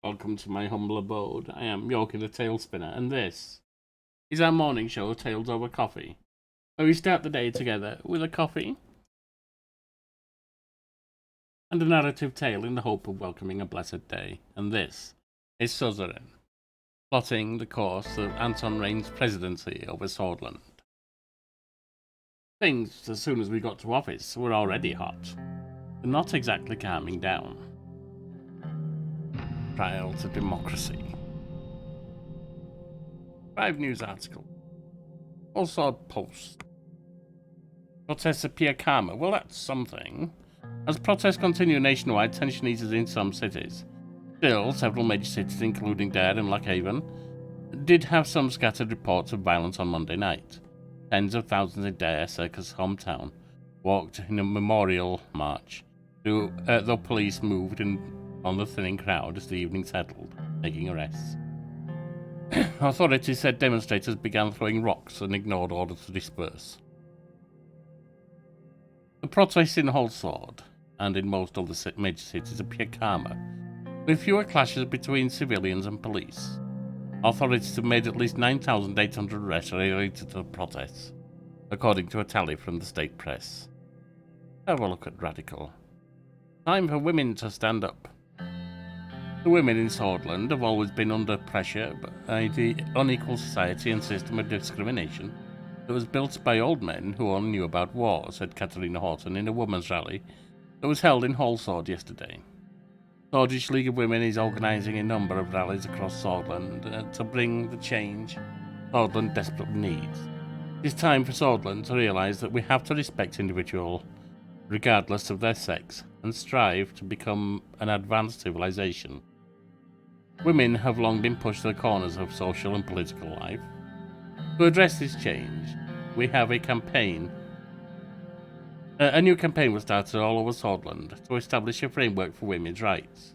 Welcome to my humble abode. I am Yorkie the Talespinner, and this is our morning show, Tales Over Coffee, where we start the day together with a coffee and a narrative tale in the hope of welcoming a blessed day. And this is Suzerain, plotting the course of Anton Rain's presidency over Sordland. Things, as soon as we got to office, were already hot, but not exactly calming down. Trial to democracy. 5 news articles. Also posts. Protests appear calmer. Well, that's something. As protests continue nationwide, tension eases in some cities. Still, several major cities, including Dare and Lockhaven, did have some scattered reports of violence on Monday night. Tens of thousands in Dare, Circus' hometown, walked in a memorial march, though police moved on the thinning crowd as the evening settled, making arrests. Authorities said demonstrators began throwing rocks and ignored orders to disperse. The protests in Holsword and in most other major cities appear calmer, with fewer clashes between civilians and police. Authorities have made at least 9,800 arrests related to the protests, according to a tally from the state press. Have a look at Radical. Time for women to stand up. The women in Sordland have always been under pressure by the unequal society and system of discrimination that was built by old men who only knew about war, said Katarina Horton in a women's rally that was held in Holsword yesterday. The Swedish League of Women is organising a number of rallies across Sordland to bring the change Sordland desperately needs. It is time for Sordland to realise that we have to respect individuals regardless of their sex and strive to become an advanced civilization. Women have long been pushed to the corners of social and political life. To address this change, we have a campaign. A new campaign was started all over Sordland to establish a framework for women's rights.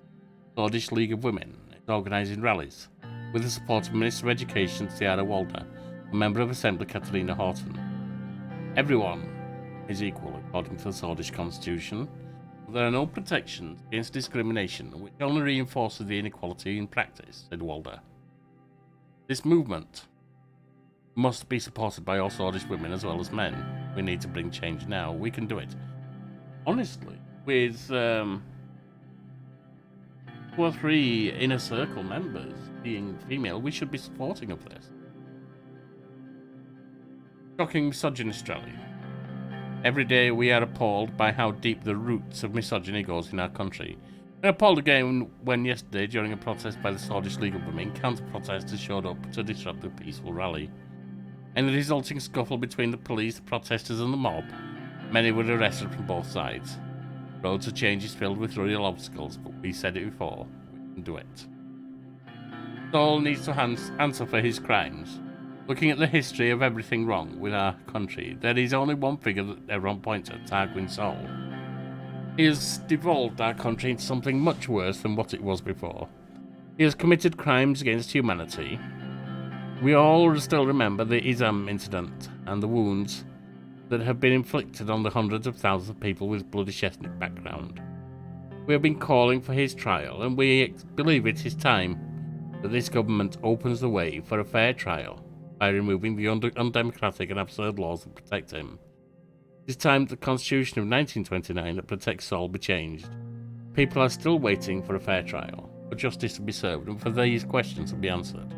The Swedish League of Women is organising rallies with the support of Minister of Education Ciara Walder and Member of Assembly Katarina Horton. Everyone is equal according to the Swedish constitution. There are no protections against discrimination, which only reinforces the inequality in practice, said Walder. This movement must be supported by all Swedish women as well as men. We need to bring change now. We can do it. Honestly, with 2 or 3 inner circle members being female, we should be supporting of this. Shocking misogynist rally. Every day we are appalled by how deep the roots of misogyny goes in our country. We are appalled again when yesterday, during a protest by the Swedish League of Women, counter-protesters showed up to disrupt the peaceful rally. In the resulting scuffle between the police, the protesters and the mob, many were arrested from both sides. Roads of change is filled with real obstacles, but we said it before, we can do it. Saul needs to answer for his crimes. Looking at the history of everything wrong with our country, there is only one figure that everyone points at, Tarquin Saul. He has devolved our country into something much worse than what it was before. He has committed crimes against humanity. We all still remember the Izam incident and the wounds that have been inflicted on the hundreds of thousands of people with bloody ethnic background. We have been calling for his trial, and we believe it is time that this government opens the way for a fair trial by removing the undemocratic and absurd laws that protect him. It is time that the Constitution of 1929 that protects Saul be changed. People are still waiting for a fair trial, for justice to be served, and for these questions to be answered.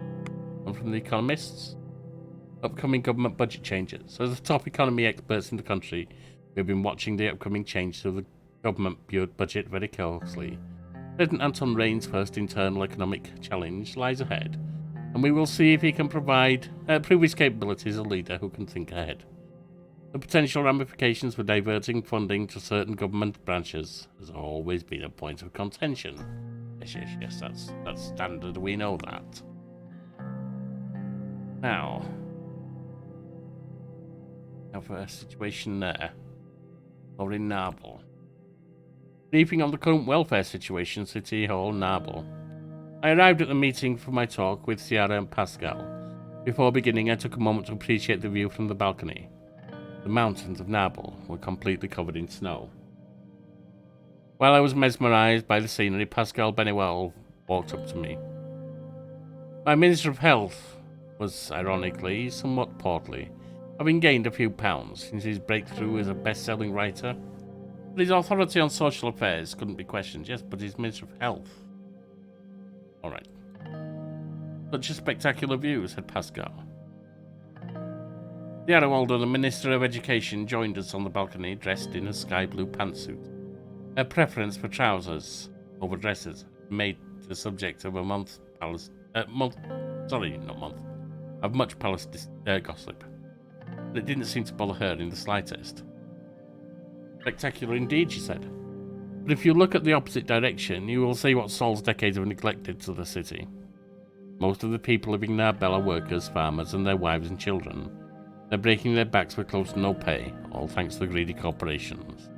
And from The Economists, upcoming government budget changes. As the top economy experts in the country, we have been watching the upcoming changes to the government budget very closely. President Anton Rain's first internal economic challenge lies ahead, and we will see if he can prove his capabilities as a leader who can think ahead. The potential ramifications for diverting funding to certain government branches has always been a point of contention. Yes, that's standard, we know that. Now, we have a situation there, or in Narble. Briefing on the current welfare situation, City Hall, Narble. I arrived at the meeting for my talk with Ciara and Pascal. Before beginning, I took a moment to appreciate the view from the balcony. The mountains of Narble were completely covered in snow. While I was mesmerised by the scenery, Pascal Benuel walked up to me. My Minister of Health was, ironically, somewhat portly, having gained a few pounds since his breakthrough as a best-selling writer. But his authority on social affairs couldn't be questioned. Yes, but he's Minister of Health. Alright. Such a spectacular view, said Pascal. Diarowalda, the Minister of Education, joined us on the balcony, dressed in a sky-blue pantsuit. Her preference for trousers over dresses made the subject of much palace gossip. But it didn't seem to bother her in the slightest. Spectacular indeed, she said. But if you look at the opposite direction, you will see what Sol's decades of neglect did to the city. Most of the people living in Arbel are workers, farmers, and their wives and children. They're breaking their backs for close to no pay, all thanks to the greedy corporations.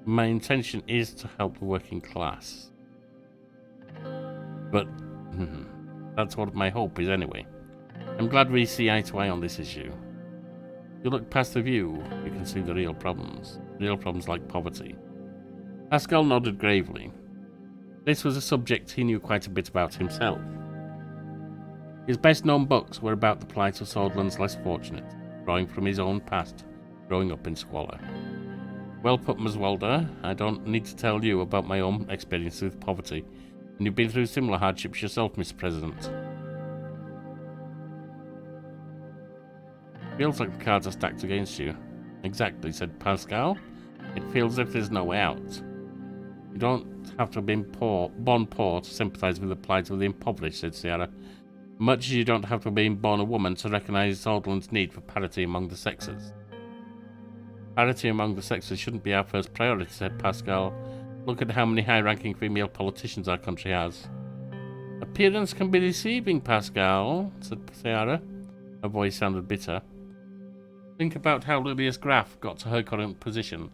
My intention is to help the working class. But that's what my hope is anyway. I'm glad we see eye to eye on this issue. If you look past the view, you can see the real problems like poverty. Pascal nodded gravely. This was a subject he knew quite a bit about himself. His best-known books were about the plight of Sordland's less fortunate, drawing from his own past, growing up in squalor. Well put, Ms. Walder. I don't need to tell you about my own experience with poverty, and you've been through similar hardships yourself, Mr. President. Feels like the cards are stacked against you. Exactly, said Pascal. It feels as if there's no way out. You don't have to have been born poor to sympathise with the plight of the impoverished, said Sierra. Much as you don't have to have been born a woman to recognise Sordland's need for parity among the sexes. Parity among the sexes shouldn't be our first priority, said Pascal. Look at how many high-ranking female politicians our country has. Appearance can be deceiving, Pascal, said Sierra. Her voice sounded bitter. Think about how Lilias Graff got to her current position.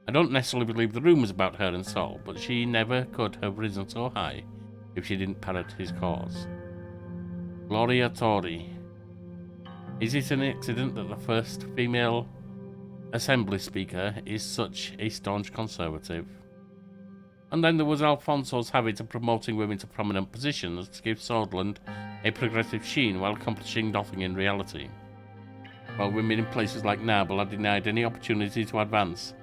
I don't necessarily believe the rumours about her and Sol, but she never could have risen so high if she didn't parrot his cause. Gloria Tori. Is it an accident that the first female Assembly Speaker is such a staunch conservative? And then there was Alfonso's habit of promoting women to prominent positions to give Sordland a progressive sheen while accomplishing nothing in reality. While women in places like Narbel are denied any opportunity to advance,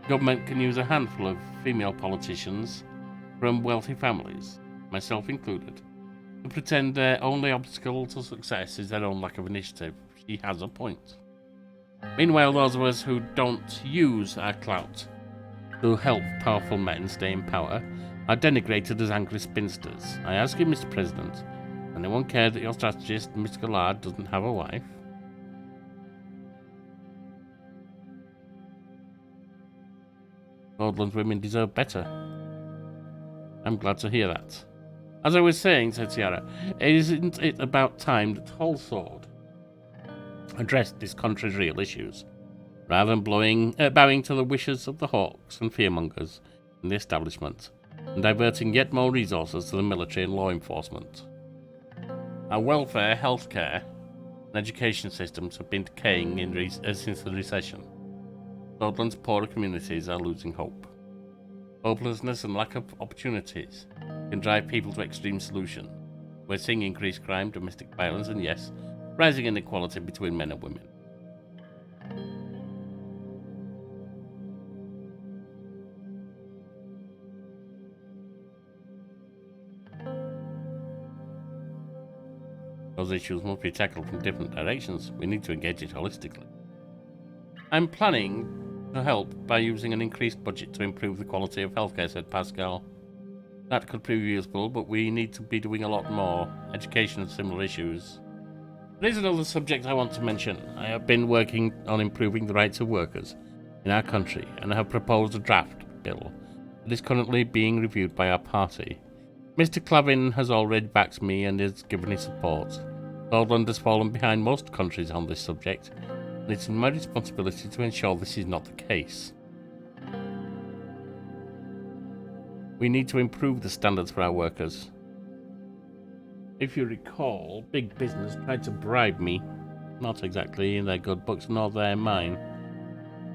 government can use a handful of female politicians from wealthy families, myself included, to pretend their only obstacle to success is their own lack of initiative. She has a point. Meanwhile, those of us who don't use our clout to help powerful men stay in power are denigrated as angry spinsters. I ask you, Mr. President, anyone care that your strategist, Mr. Gallard, doesn't have a wife? Sordland's women deserve better. I'm glad to hear that. As I was saying, said Tiara, isn't it about time that Holsword addressed this country's real issues, rather than bowing to the wishes of the hawks and fearmongers in the establishment, and diverting yet more resources to the military and law enforcement? Our welfare, healthcare, and education systems have been decaying since the recession. Sordland's poorer communities are losing hope. Hopelessness and lack of opportunities can drive people to extreme solutions. We're seeing increased crime, domestic violence, and yes, rising inequality between men and women. Those issues must be tackled from different directions. We need to engage it holistically. I'm planning to help by using an increased budget to improve the quality of healthcare, said Pascal. That could prove useful, but we need to be doing a lot more. Education and similar issues. There's another subject I want to mention. I have been working on improving the rights of workers in our country, and I have proposed a draft bill that is currently being reviewed by our party. Mr. Clavin has already backed me and has given his support. Sordland has fallen behind most countries on this subject, and it's my responsibility to ensure this is not the case. We need to improve the standards for our workers. If you recall, big business tried to bribe me. Not exactly in their good books, nor their mine.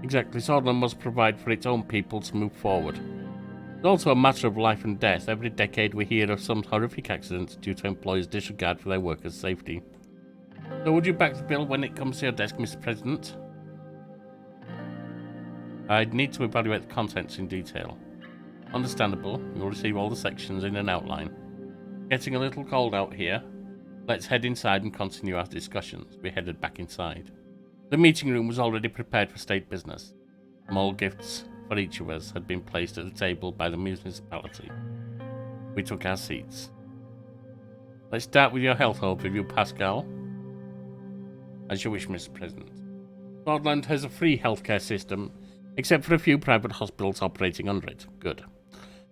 Exactly, Sordland must provide for its own people to move forward. It's also a matter of life and death. Every decade we hear of some horrific accidents due to employers' disregard for their workers' safety. So would you back the bill when it comes to your desk, Mr. President? I'd need to evaluate the contents in detail. Understandable, you'll receive all the sections in an outline. Getting a little cold out here. Let's head inside and continue our discussions. We headed back inside. The meeting room was already prepared for state business. Small gifts for each of us had been placed at the table by the municipality. We took our seats. Let's start with your health overview, Pascal. As you wish, Mr. President. Sordland has a free healthcare system, except for a few private hospitals operating under it. Good.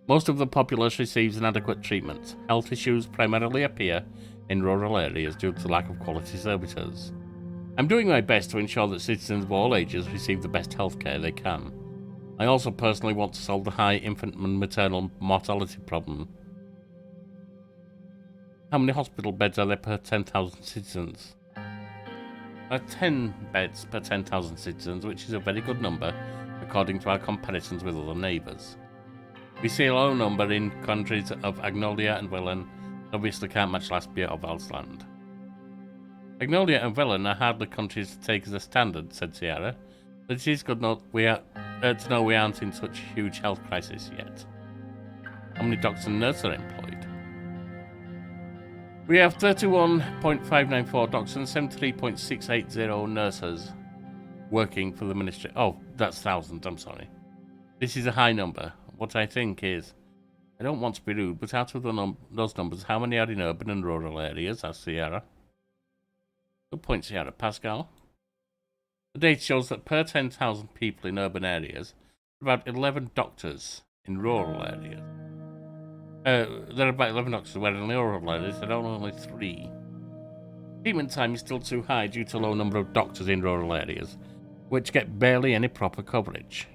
Most of the populace receives an adequate treatment. Health issues primarily appear in rural areas due to lack of quality services. I'm doing my best to ensure that citizens of all ages receive the best healthcare they can. I also personally want to solve the high infant and maternal mortality problem. How many hospital beds are there per 10,000 citizens? 10 beds per 10,000 citizens, which is a very good number according to our comparisons with other neighbours. We see a low number in countries of Agnolia and Welland, obviously can't match Laspia or Valsland. Agnolia and Welland are hardly countries to take as a standard, said Sierra, but it is good to know we aren't in such a huge health crisis yet. How many doctors and nurses are employed? We have 31.594 doctors and 73.680 nurses working for the ministry. Oh, that's thousands, I'm sorry. This is a high number. What I think is, I don't want to be rude, but out of those numbers, how many are in urban and rural areas? Asked Sierra. Good point, Sierra. Pascal? The data shows that per 10,000 people in urban areas, about 11 doctors in rural areas. There are about 11 doctors, where in rural areas there are only 3. Treatment time is still too high due to low number of doctors in rural areas, which get barely any proper coverage.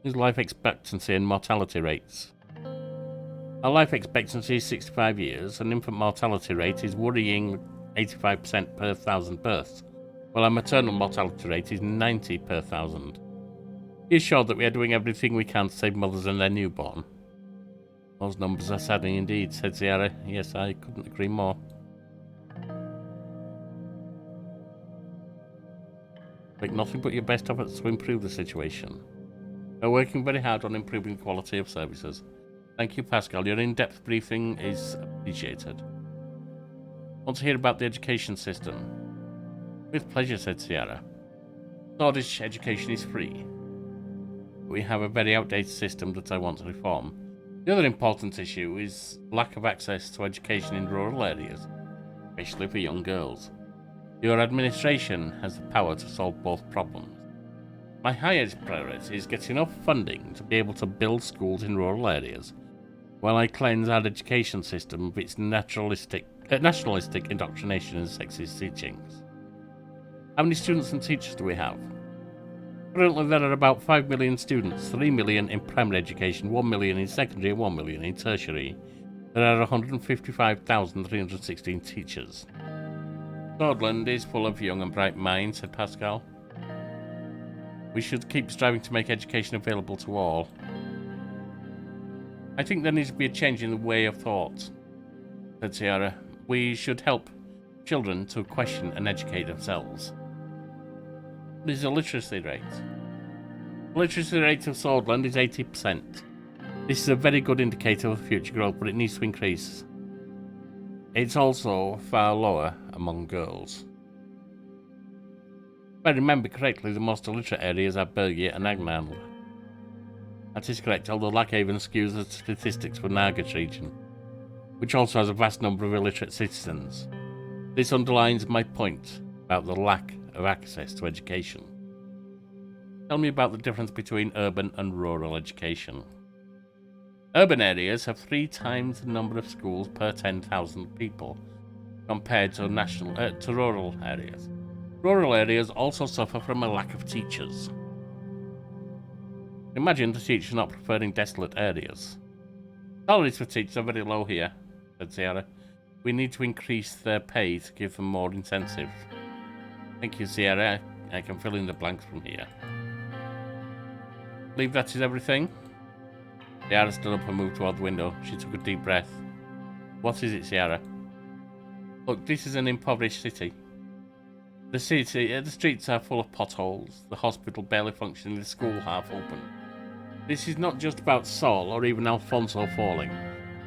Is life expectancy and mortality rates. Our life expectancy is 65 years, and infant mortality rate is worrying 85% per 1,000 births, while our maternal mortality rate is 90 per 1,000. Be assured that we are doing everything we can to save mothers and their newborn. Those numbers are saddening indeed, said Sierra. Yes, I couldn't agree more. Make nothing but your best efforts to improve the situation. We're working very hard on improving the quality of services. Thank you, Pascal. Your in-depth briefing is appreciated. Want to hear about the education system? With pleasure, said Sierra. Nordish education is free. We have a very outdated system that I want to reform. The other important issue is lack of access to education in rural areas, especially for young girls. Your administration has the power to solve both problems. My highest priority is getting enough funding to be able to build schools in rural areas, while I cleanse our education system of its nationalistic indoctrination and sexist teachings. How many students and teachers do we have? Currently there are about 5 million students, 3 million in primary education, 1 million in secondary and 1 million in tertiary. There are 155,316 teachers. Sordland is full of young and bright minds, said Pascal. We should keep striving to make education available to all. I think there needs to be a change in the way of thought, said Sierra. We should help children to question and educate themselves. What is the literacy rate? The literacy rate of Sordland is 80%. This is a very good indicator of future growth, but it needs to increase. It's also far lower among girls. If I remember correctly, the most illiterate areas are Berge and Agnarl. That is correct, although Lackhaven skews the statistics for Nargis region, which also has a vast number of illiterate citizens. This underlines my point about the lack of access to education. Tell me about the difference between urban and rural education. Urban areas have 3 times the number of schools per 10,000 people compared to rural areas. Rural areas also suffer from a lack of teachers. Imagine the teacher not preferring desolate areas. Salaries for teachers are very low here, said Sierra. We need to increase their pay to give them more incentive. Thank you, Sierra. I can fill in the blanks from here. Believe that is everything? Ciara stood up and moved toward the window. She took a deep breath. What is it, Ciara? Look, this is an impoverished city. The streets are full of potholes, the hospital barely functioning, the school half open. This is not just about Sol or even Alfonso falling.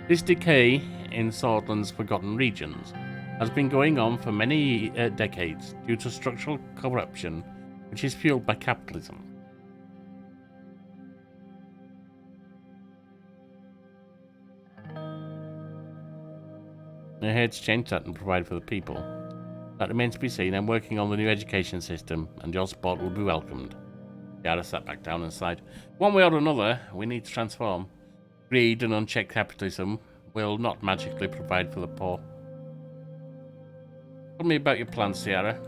This decay in Sordland's forgotten regions has been going on for many decades due to structural corruption, which is fueled by capitalism. They're here to change that and provide for the people. That remains to be seen. I'm working on the new education system, and your support will be welcomed. Ciara sat back down and sighed. One way or another, we need to transform. Greed and unchecked capitalism will not magically provide for the poor. Tell me about your plans, Ciara.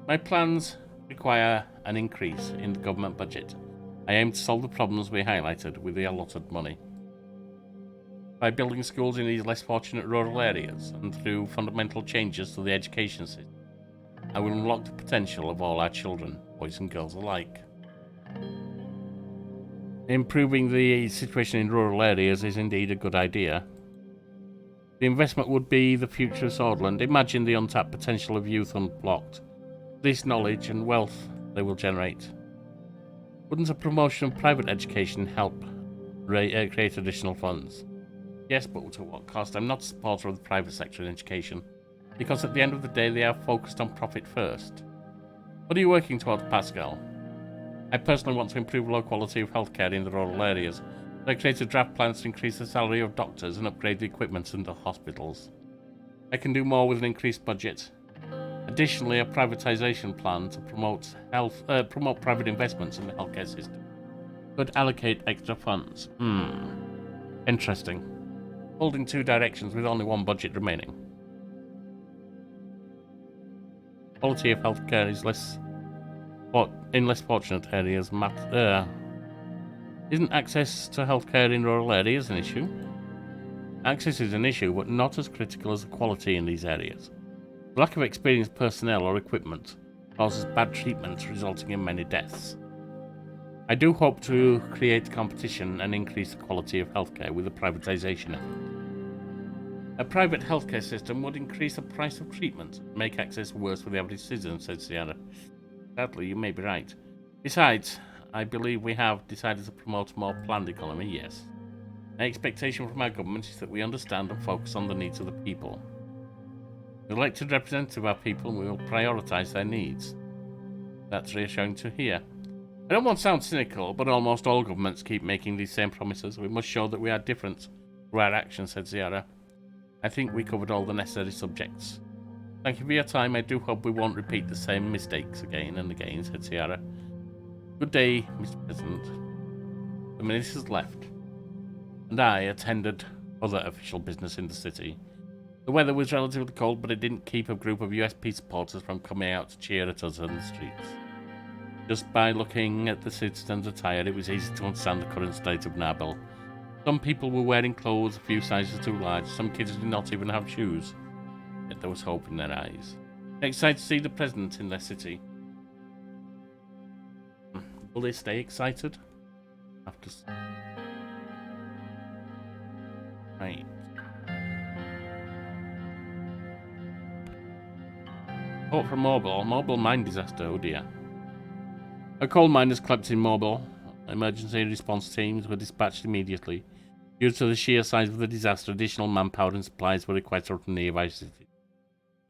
My plans require an increase in the government budget. I aim to solve the problems we highlighted with the allotted money. By building schools in these less fortunate rural areas and through fundamental changes to the education system, I will unlock the potential of all our children, boys and girls alike. Improving the situation in rural areas is indeed a good idea. The investment would be the future of Sordland. Imagine the untapped potential of youth unblocked. This knowledge and wealth they will generate. Wouldn't a promotion of private education help create additional funds? Yes, but to what cost? I'm not a supporter of the private sector in education, because at the end of the day they are focused on profit first. What are you working towards, Pascal? I personally want to improve low quality of healthcare in the rural areas. I created draft plans to increase the salary of doctors and upgrade the equipment in the hospitals. I can do more with an increased budget. Additionally, a privatization plan to promote private investments in the healthcare system could allocate extra funds. Interesting. Holding two directions with only one budget remaining. Quality of healthcare is in less fortunate areas. Isn't access to healthcare in rural areas an issue? Access is an issue, but not as critical as the quality in these areas. The lack of experienced personnel or equipment causes bad treatment, resulting in many deaths. I do hope to create competition and increase the quality of healthcare with the privatization effort. A private healthcare system would increase the price of treatment and make access worse for the average citizen, said Ciara. Sadly, you may be right. Besides, I believe we have decided to promote a more planned economy, yes. My expectation from our government is that we understand and focus on the needs of the people. As elected representative of our people, we will prioritise their needs. That's reassuring to hear. I don't want to sound cynical, but almost all governments keep making these same promises. We must show that we are different through our actions, said Ciara. I think we covered all the necessary subjects. Thank you for your time. I do hope we won't repeat the same mistakes again and again, said Ciara. Good day, Mr. President. The ministers left, and I attended other official business in the city. The weather was relatively cold, but it didn't keep a group of USP supporters from coming out to cheer at us on the streets. Just by looking at the citizens' attire, it was easy to understand the current state of Nabel. Some people were wearing clothes a few sizes too large. Some kids did not even have shoes. Yet there was hope in their eyes. Excited to see the president in their city. Will they stay excited? After... Right. Report from Mobil. Mobil mine disaster, oh dear. A coal mine has collapsed in Mobil. Emergency response teams were dispatched immediately. Due to the sheer size of the disaster, additional manpower and supplies were requested from nearby cities.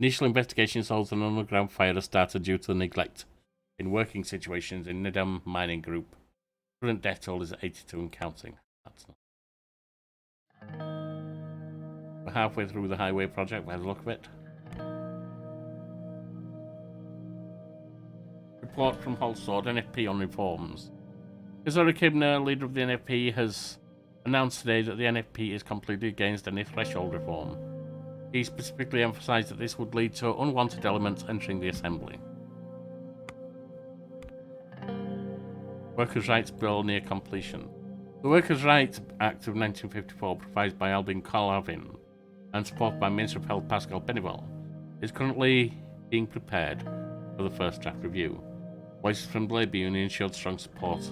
Initial investigation shows an underground fire has started due to the neglect in working situations in Nidham Mining Group. Current death toll is 82 and counting. That's not. We're halfway through the highway project by the look of it. Report from Holsword, NFP on reforms. Kazora Kibner, leader of the NFP, has announced today that the NFP is completely against any threshold reform. He specifically emphasised that this would lead to unwanted elements entering the Assembly. Workers' Rights Bill near completion. The Workers' Rights Act of 1954, provided by Albin Colvin and supported by Minister of Health Pascal Benevol, is currently being prepared for the first draft review. Voices from the Labour Union showed strong support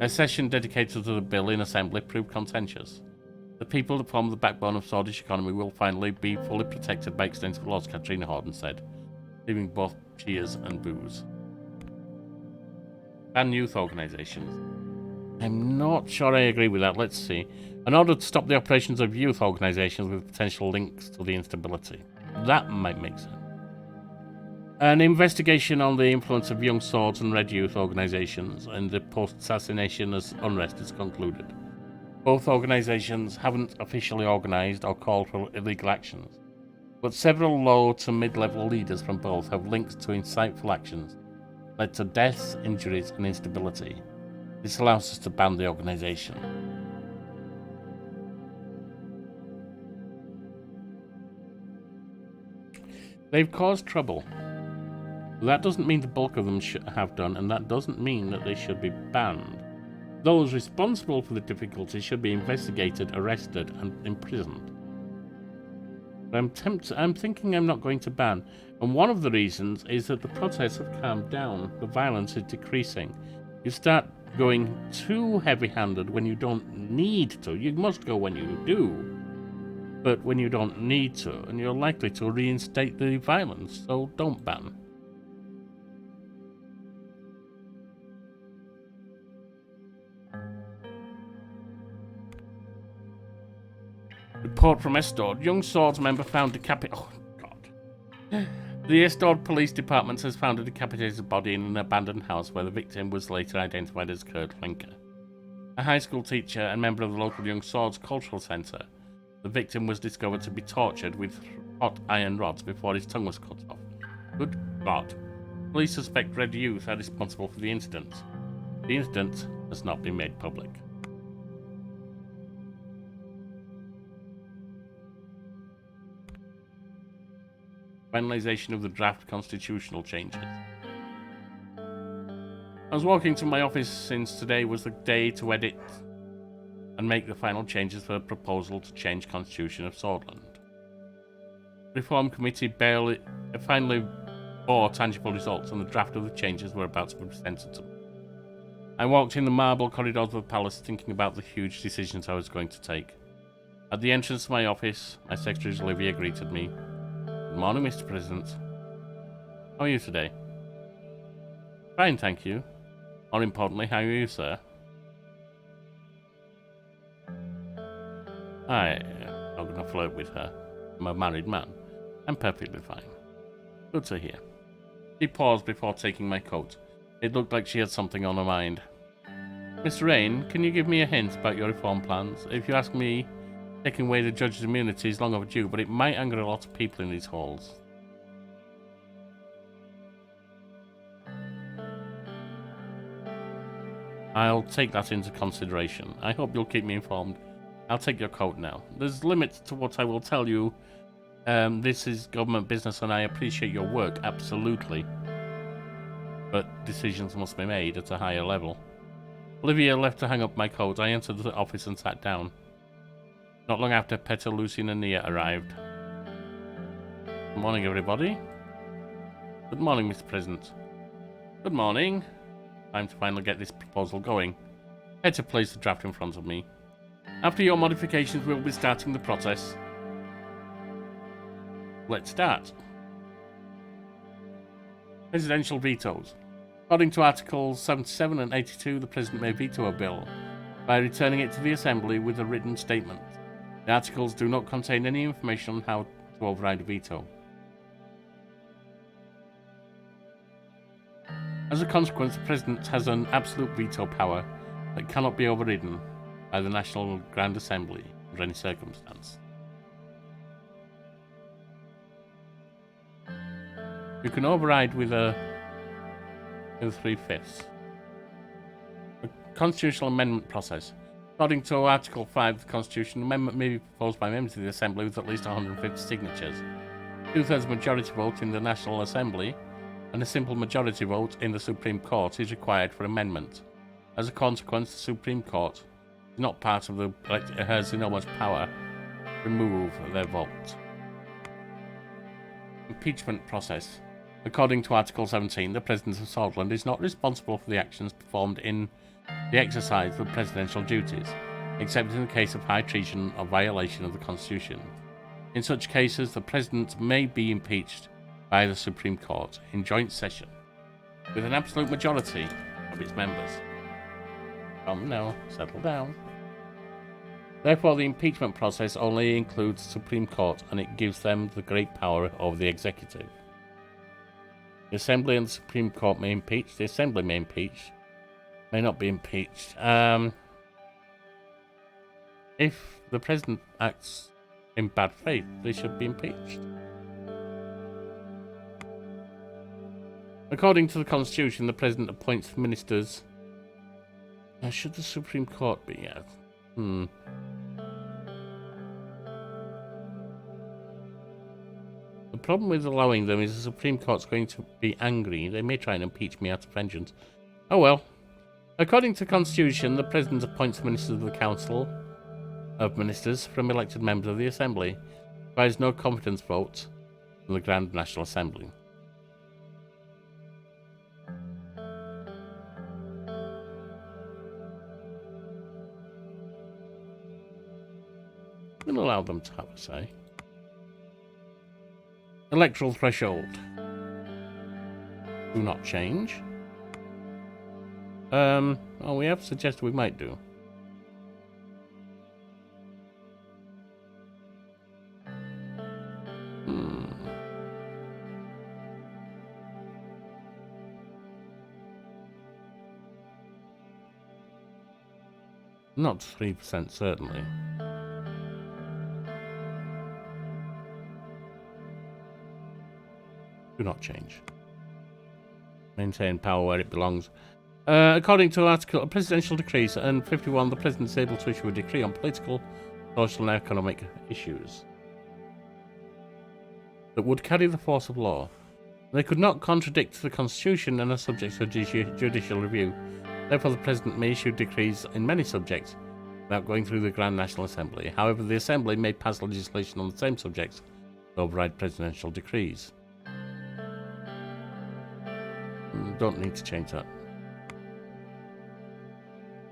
A session dedicated to the bill in Assembly proved contentious. The people that form the backbone of Swordish economy will finally be fully protected by extensive laws, Katrina Horden said, leaving both cheers and boos. Ban youth organisations. I'm not sure I agree with that. Let's see. In order to stop the operations of youth organisations with potential links to the instability. That might make sense. An investigation on the influence of young swords and red youth organisations and the post-assassination unrest is concluded. Both organisations haven't officially organised or called for illegal actions, but several low to mid-level leaders from both have links to insightful actions, led to deaths, injuries and instability. This allows us to ban the organisation. They've caused trouble. That doesn't mean the bulk of them have done, and that doesn't mean that they should be banned. Those responsible for the difficulties should be investigated, arrested, and imprisoned. But I'm thinking I'm not going to ban, and one of the reasons is that the protests have calmed down, the violence is decreasing. You start going too heavy-handed when you don't need to. You must go when you do, but when you don't need to, and you're likely to reinstate the violence, so don't ban. Report from Estord. Young Swords member found decapitated. Oh, God. The Estord Police Department has found a decapitated body in an abandoned house where the victim was later identified as Kurt Flinker, a high school teacher and member of the local Young Swords Cultural Centre. The victim was discovered to be tortured with hot iron rods before his tongue was cut off. Good God. Police suspect red youth are responsible for the incident. The incident has not been made public. Finalization of the draft constitutional changes. I was walking to my office since today was the day to edit and make the final changes for a proposal to change Constitution of Sordland. Reform Committee finally bore tangible results, and the draft of the changes were about to be presented to me. I walked in the marble corridors of the palace thinking about the huge decisions I was going to take. At the entrance to my office, my secretary Olivia greeted me. Good morning, Mr. President. How are you today? Fine, thank you. More importantly, how are you, sir? I'm not going to flirt with her. I'm a married man. I'm perfectly fine. Good to hear. She paused before taking my coat. It looked like she had something on her mind. Mr. Rain, can you give me a hint about your reform plans? If you ask me, taking away the judge's immunity is long overdue, but it might anger a lot of people in these halls. I'll take that into consideration. I hope you'll keep me informed. I'll take your coat now. There's limits to what I will tell you. This is government business and I appreciate your work, absolutely. But decisions must be made at a higher level. Olivia left to hang up my coat. I entered the office and sat down. Not long after, Petter, Lucy and Nia arrived. Good morning, everybody. Good morning, Mr. President. Good morning. Time to finally get this proposal going. Petter placed the draft in front of me. After your modifications, we'll be starting the process. Let's start. Presidential vetoes. According to Articles 77 and 82, the President may veto a bill by returning it to the Assembly with a written statement. The articles do not contain any information on how to override a veto. As a consequence, the President has an absolute veto power that cannot be overridden by the National Grand Assembly under any circumstance. You can override with a 3/5. A constitutional amendment process. According to Article 5 of the Constitution, an amendment may be proposed by members of the Assembly with at least 150 signatures. 2/3 majority vote in the National Assembly and a simple majority vote in the Supreme Court is required for amendment. As a consequence, the Supreme Court is not part of the it has enormous power to remove their vote. Impeachment process. According to Article 17, the President of Sordland is not responsible for the actions performed in the exercise of presidential duties, except in the case of high treason or violation of the Constitution. In such cases, the President may be impeached by the Supreme Court in joint session with an absolute majority of its members. Come now, settle down. Therefore, the impeachment process only includes the Supreme Court, and it gives them the great power over the executive. The Assembly and the Supreme Court may impeach. The Assembly may impeach. May not be impeached. If the President acts in bad faith, they should be impeached. According to the Constitution, the President appoints ministers. Should the Supreme Court be? The problem with allowing them is the Supreme Court's going to be angry. They may try and impeach me out of vengeance. Oh well. According to the Constitution, the President appoints ministers of the Council of Ministers from elected members of the Assembly. Requires no confidence vote from the Grand National Assembly. I'm going to allow them to have a say. Electoral threshold. Do not change. Oh, we have suggested we might do. Not 3%, certainly. Do not change. Maintain power where it belongs. According to Article Presidential Decrees and 51, the President is able to issue a decree on political, social and economic issues that would carry the force of law. They could not contradict the Constitution and are subject to judicial review. Therefore, the President may issue decrees in many subjects without going through the Grand National Assembly. However, the Assembly may pass legislation on the same subjects to override presidential decrees. Don't need to change that.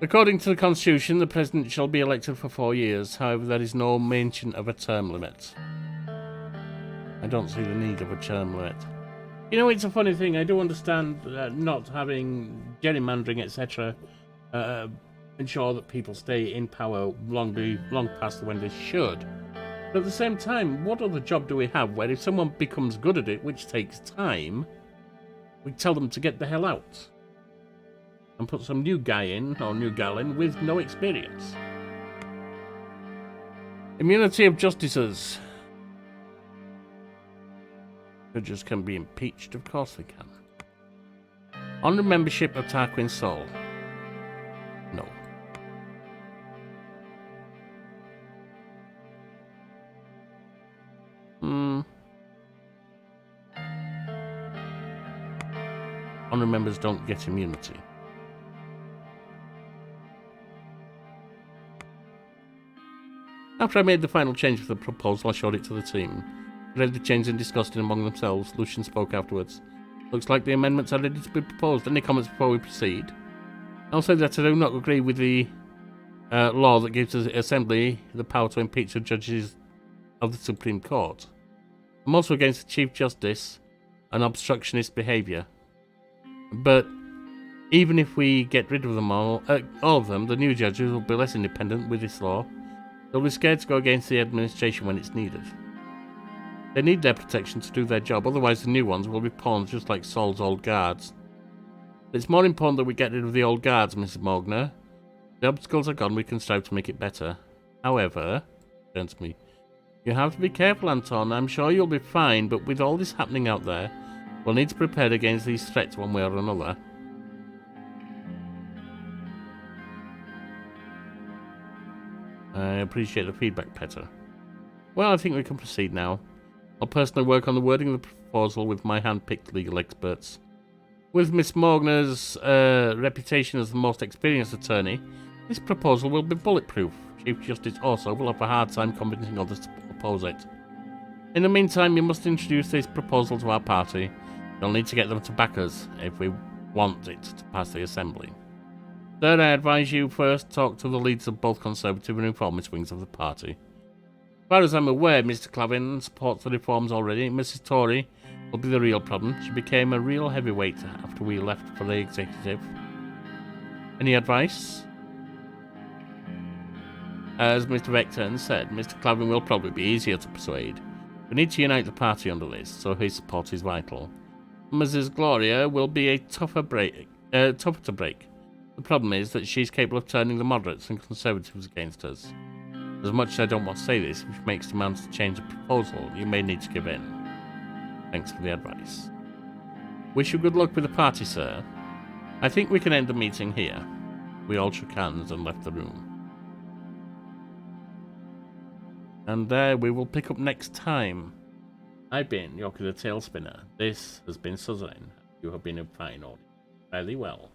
According to the Constitution, the President shall be elected for 4 years. However, there is no mention of a term limit. I don't see the need of a term limit. You know, it's a funny thing. I do understand not having gerrymandering, etc. Ensure that people stay in power long past when they should. But at the same time, what other job do we have where if someone becomes good at it, which takes time, we tell them to get the hell out and put some new guy in, or new gal in, with no experience. Immunity of justices. Judges can be impeached, of course they can. Honour membership of Tarquin Sol. No. Honour members don't get immunity. After I made the final change for the proposal, I showed it to the team. They read the change and discussed it among themselves. Lucian spoke afterwards. Looks like the amendments are ready to be proposed. Any comments before we proceed? I'll say that I do not agree with the law that gives the Assembly the power to impeach the judges of the Supreme Court. I'm also against the Chief Justice and obstructionist behaviour. But even if we get rid of them all of them, the new judges will be less independent with this law. They'll be scared to go against the administration when it's needed. They need their protection to do their job, otherwise the new ones will be pawns just like Saul's old guards. It's more important that we get rid of the old guards, Mrs. Mogner. The obstacles are gone, we can strive to make it better. However, turns to me, you have to be careful, Anton. I'm sure you'll be fine, but with all this happening out there, we'll need to prepare against these threats one way or another. I appreciate the feedback, Petter. Well, I think we can proceed now. I'll personally work on the wording of the proposal with my hand-picked legal experts. With Miss Mogner's reputation as the most experienced attorney, this proposal will be bulletproof. Chief Justice also will have a hard time convincing others to oppose it. In the meantime, you must introduce this proposal to our party. You'll need to get them to back us if we want it to pass the Assembly. Third, I advise you first talk to the leaders of both Conservative and Reformist wings of the party. As far as I'm aware, Mr. Clavin supports the reforms already. Mrs. Tory will be the real problem. She became a real heavyweight after we left for the executive. Any advice? As Mr. Vectorn said, Mr. Clavin will probably be easier to persuade. We need to unite the party under this, so his support is vital. Mrs. Gloria will be a tougher to break. The problem is that she's capable of turning the moderates and conservatives against us. As much as I don't want to say this, which makes demands to change the proposal, you may need to give in. Thanks for the advice. Wish you good luck with the party, sir. I think we can end the meeting here. We all shook hands and left the room. And there we will pick up next time. I've been Yorkie the Talespinner. This has been Suzerain. You have been in fine order. Fairly well.